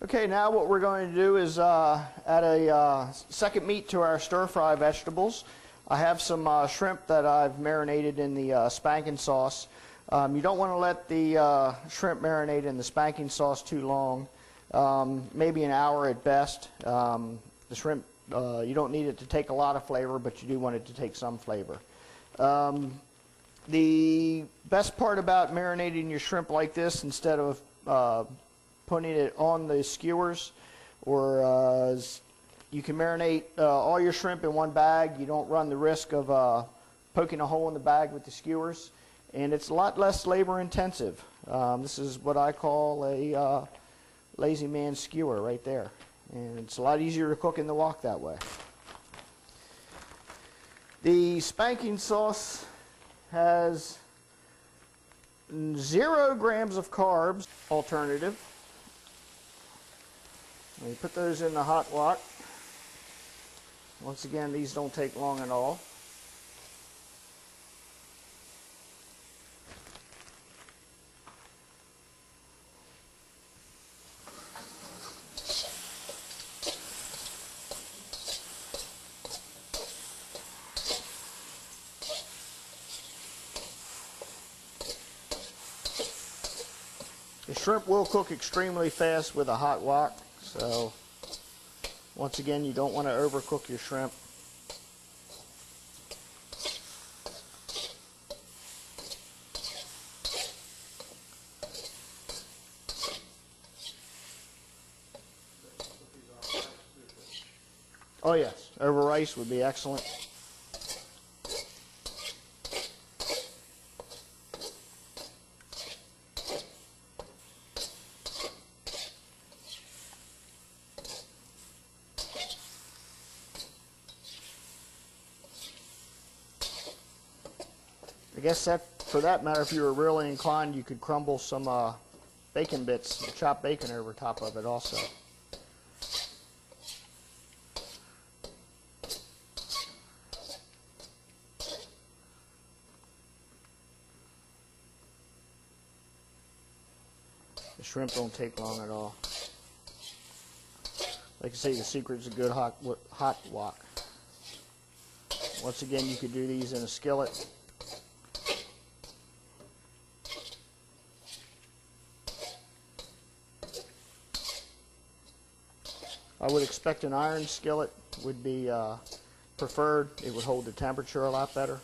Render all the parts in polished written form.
Okay, now what we're going to do is add a second meat to our stir-fry vegetables. I have some shrimp that I've marinated in the spanking sauce. You don't want to let the shrimp marinate in the spanking sauce too long, maybe an hour at best. The shrimp, you don't need it to take a lot of flavor, but you do want it to take some flavor. The best part about marinating your shrimp like this, instead of putting it on the skewers, or you can marinate all your shrimp in one bag. You don't run the risk of poking a hole in the bag with the skewers, and it's a lot less labor intensive. This is what I call a lazy man skewer right there, and it's a lot easier to cook in the wok that way. The spanking sauce has 0 grams of carbs alternative. You put those in the hot wok. Once again, these don't take long at all. The shrimp will cook extremely fast with a hot wok. So, once again, you don't want to overcook your shrimp. Oh yes, over rice would be excellent. I guess that, for that matter, if you were really inclined, you could crumble some bacon bits, chopped bacon over top of it also. The shrimp don't take long at all. Like I say, the secret is a good hot wok. Once again, you could do these in a skillet. I would expect an iron skillet would be preferred. It would hold the temperature a lot better.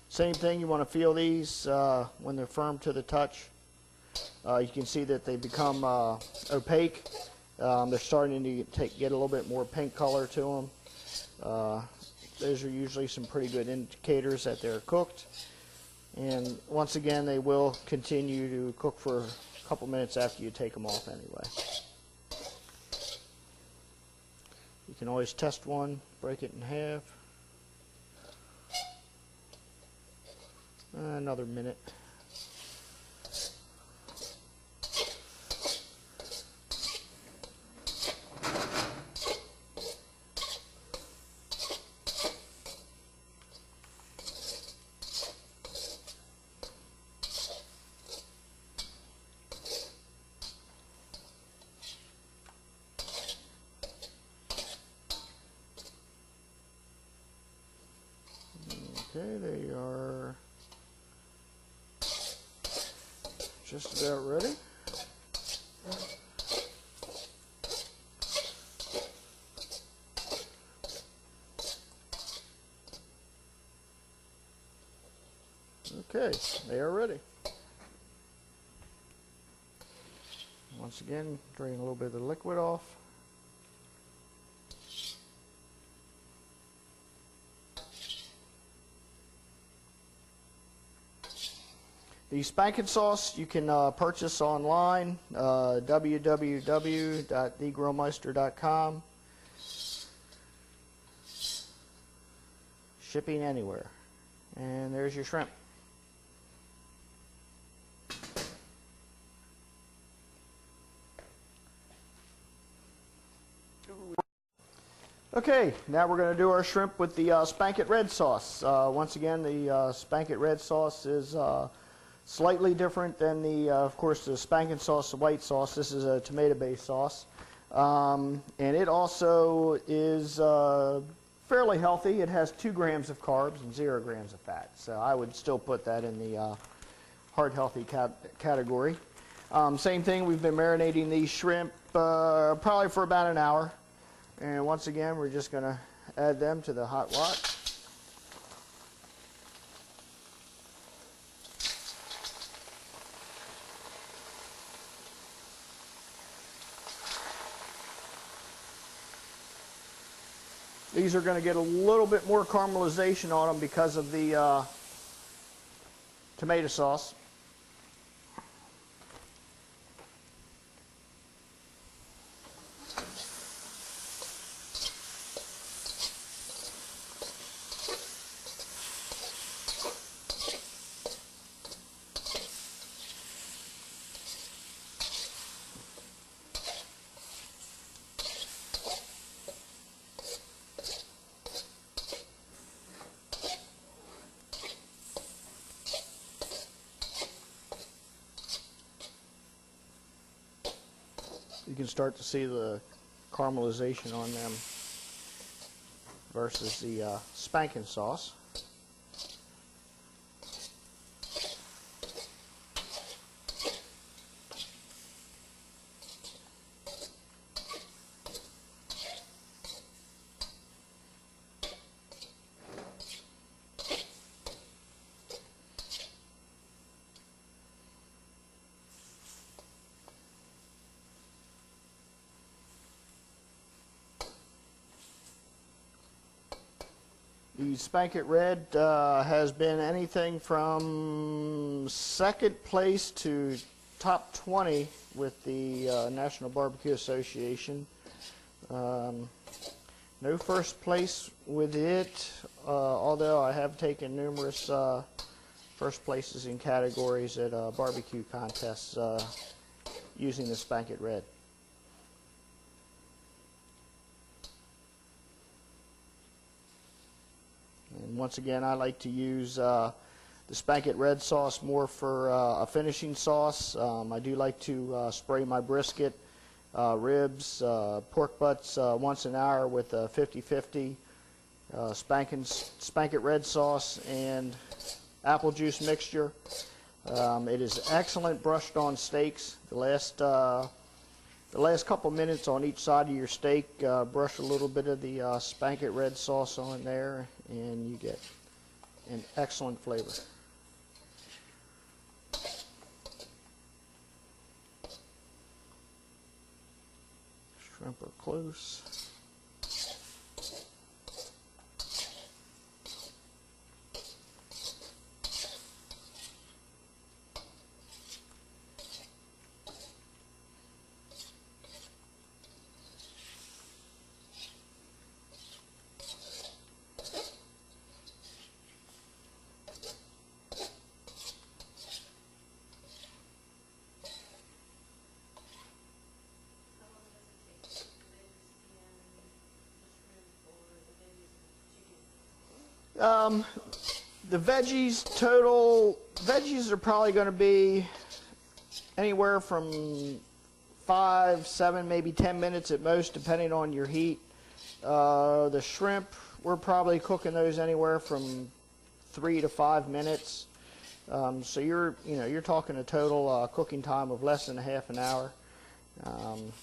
Same thing, you want to feel these when they're firm to the touch. You can see that they become opaque. They're starting to get a little bit more pink color to them. Those are usually some pretty good indicators that they're cooked. And once again, they will continue to cook for a couple minutes after you take them off anyway. You can always test one, break it in half. Another minute. Okay, they are just about ready. Okay, they are ready. Once again, drain a little bit of the liquid off. The spanking sauce you can purchase online, www.thegrillmeister.com. Shipping anywhere. And there's your shrimp. Okay, now we're going to do our shrimp with the Spank It red sauce. Once again, the Spank It red sauce is slightly different than of course, the spankin' sauce, the white sauce. This is a tomato-based sauce. And it also is fairly healthy. It has 2 grams of carbs and 0 grams of fat. So I would still put that in the heart healthy category. Same thing, we've been marinating these shrimp probably for about an hour. And once again, we're just going to add them to the hot wok. These are going to get a little bit more caramelization on them because of the tomato sauce. You can start to see the caramelization on them versus the spankin' sauce. The Spank It Red has been anything from 2nd place to top 20 with the National Barbecue Association. No 1st place with it, although I have taken numerous 1st places in categories at barbecue contests using the Spank It Red. And once again, I like to use the Spank It red sauce more for a finishing sauce. I do like to spray my brisket, ribs, pork butts once an hour with a 50-50 Spank It red sauce and apple juice mixture. It is excellent brushed on steaks. The last couple minutes on each side of your steak, brush a little bit of the Spank It red sauce on there, and you get an excellent flavor. Shrimp are close. The veggies are probably going to be anywhere from 5, 7, maybe 10 minutes at most, depending on your heat. The shrimp, we're probably cooking those anywhere from 3 to 5 minutes. So you're talking a total cooking time of less than a half an hour.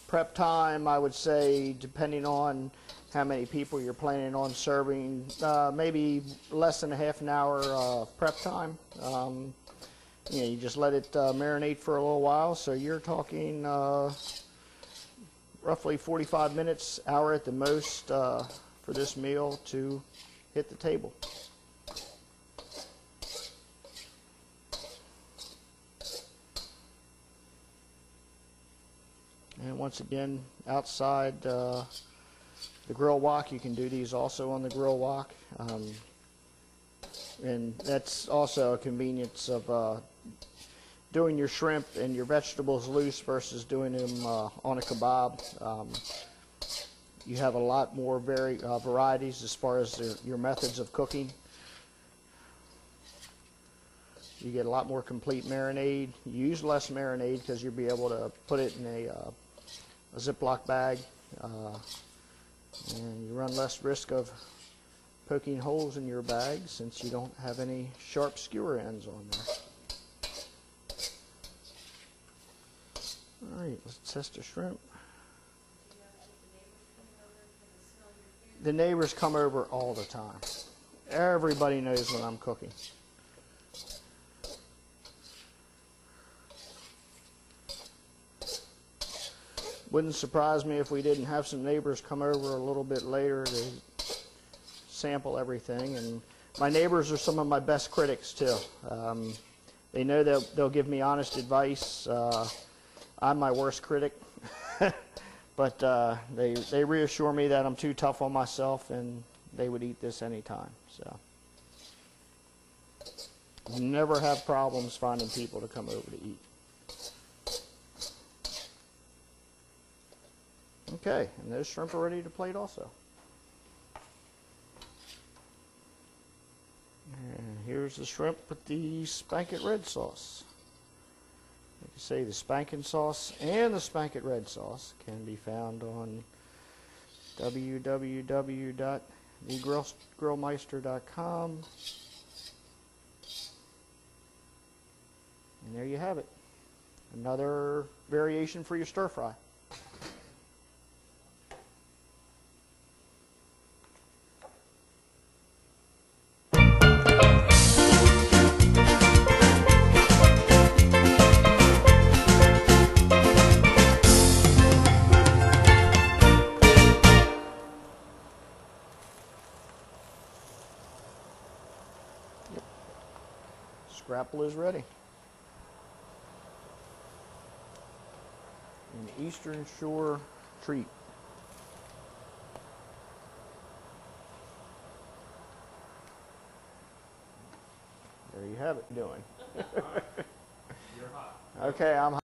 Prep time, I would say, depending on how many people you're planning on serving, maybe less than a half an hour prep time. You just let it marinate for a little while, so you're talking roughly 45 minutes, hour at the most for this meal to hit the table. And once again, outside the grill wok, you can do these also on the grill wok. And that's also a convenience of doing your shrimp and your vegetables loose versus doing them on a kebab. you have a lot more varieties as far as your methods of cooking. You get a lot more complete marinade. You use less marinade because you'll be able to put it in a Ziploc bag, and you run less risk of poking holes in your bag since you don't have any sharp skewer ends on there. All right, let's test the shrimp. The neighbors come over all the time. Everybody knows when I'm cooking. Wouldn't surprise me if we didn't have some neighbors come over a little bit later to sample everything. And my neighbors are some of my best critics too. They know that they'll give me honest advice. I'm my worst critic, but they reassure me that I'm too tough on myself and they would eat this anytime. So never have problems finding people to come over to eat. Okay, and those shrimp are ready to plate also. And here's the shrimp with the spanket red sauce. Like I say, the spankin' sauce and the spanket red sauce can be found on www.thegrillmeister.com. And there you have it. Another variation for your stir fry. Scrapple is ready. An Eastern Shore treat. There you have it. Doing. You're hot. Okay, I'm hot.